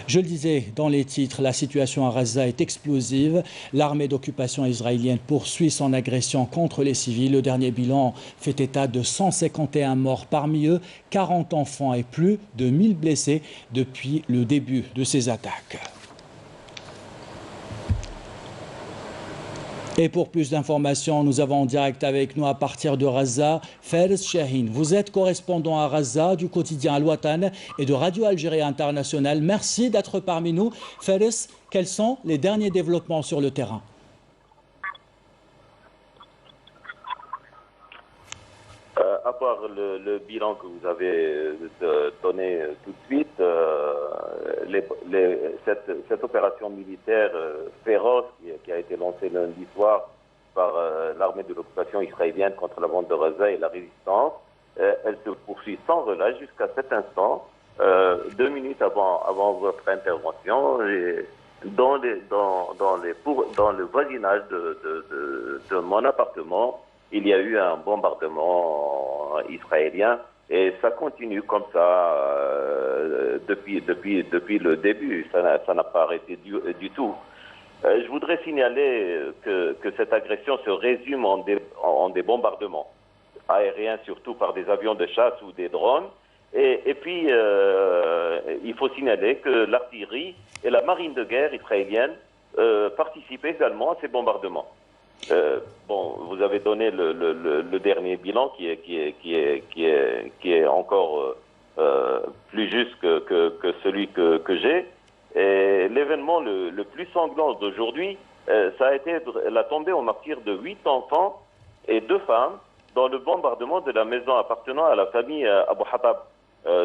Je le disais dans les titres, la situation à Gaza est explosive. L'armée d'occupation israélienne poursuit son agression contre les civils. Le dernier bilan fait état de 151 morts, parmi eux 40 enfants et plus de 1000 blessés depuis le début de ces attaques. Et pour plus d'informations, nous avons en direct avec nous à partir de Gaza, Fares Chahine. Vous êtes correspondant à Gaza du quotidien Al-Watan et de Radio Algérie International. Merci d'être parmi nous. Fares, quels sont les derniers développements sur le terrain? À part le bilan que vous avez donné tout de suite, cette opération militaire féroce qui a été lancée lundi soir par l'armée de l'occupation israélienne contre la bande de Gaza et la résistance, elle se poursuit sans relâche jusqu'à cet instant, 2 minutes avant votre intervention, et dans le voisinage de mon appartement. Il y a eu un bombardement israélien et ça continue comme ça depuis le début. Ça n'a pas arrêté du tout. Je voudrais signaler que cette agression se résume en des bombardements aériens, surtout par des avions de chasse ou des drones. Et puis, il faut signaler que l'artillerie et la marine de guerre israélienne participent également à ces bombardements. Vous avez donné le dernier bilan qui est encore plus juste que celui que j'ai. Et l'événement le plus sanglant d'aujourd'hui, ça a été la tombée au martyre de 8 enfants et 2 femmes dans le bombardement de la maison appartenant à la famille Abu Habab,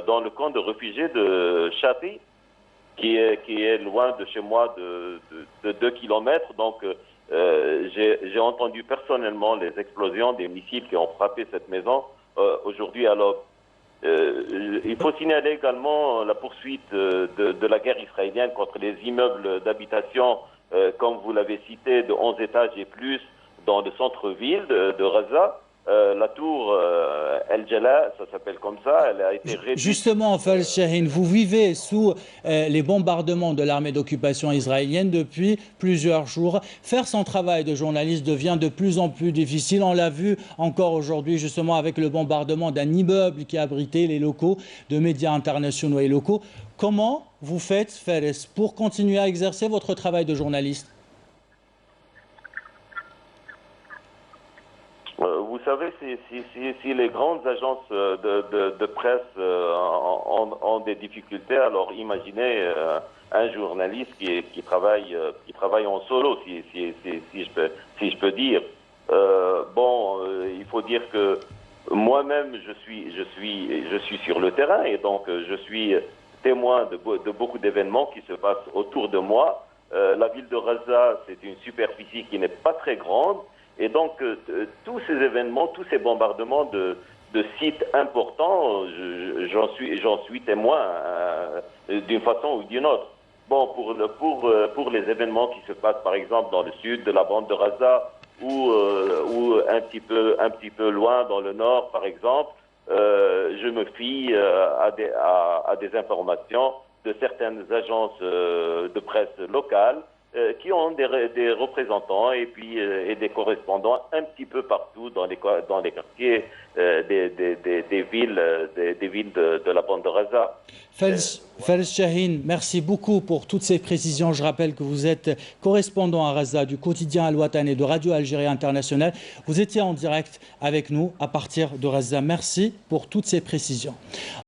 dans le camp de réfugiés de Shati, qui est loin de chez moi de 2 kilomètres. Donc, j'ai entendu personnellement les explosions des missiles qui ont frappé cette maison aujourd'hui à l'aube. Il faut signaler également la poursuite de la guerre israélienne contre les immeubles d'habitation, comme vous l'avez cité, de 11 étages et plus dans le centre-ville de Gaza. La tour El Jala, ça s'appelle comme ça, elle a été réduite. Justement, Fares Chahine, vous vivez sous les bombardements de l'armée d'occupation israélienne depuis plusieurs jours. Faire son travail de journaliste devient de plus en plus difficile. On l'a vu encore aujourd'hui, justement, avec le bombardement d'un immeuble qui abritait les locaux de médias internationaux et locaux. Comment vous faites, Fares, pour continuer à exercer votre travail de journaliste? Vous savez, si les grandes agences de presse ont des difficultés, alors imaginez un journaliste qui travaille en solo, si je peux dire. Il faut dire que moi-même, je suis sur le terrain et donc je suis témoin de beaucoup d'événements qui se passent autour de moi. La ville de Gaza, c'est une superficie qui n'est pas très grande. Et donc, tous ces événements, tous ces bombardements de sites importants, j'en suis témoin d'une façon ou d'une autre. Bon, pour les événements qui se passent, par exemple, dans le sud de la bande de Gaza ou un petit peu loin dans le nord, par exemple, je me fie à des informations de certaines agences de presse locales qui ont des représentants et des correspondants un petit peu partout dans les quartiers des villes de la bande de Gaza. Fares Chahine, merci beaucoup pour toutes ces précisions. Je rappelle que vous êtes correspondant à Gaza du quotidien Al-Watan et de Radio Algérie International. Vous étiez en direct avec nous à partir de Gaza. Merci pour toutes ces précisions.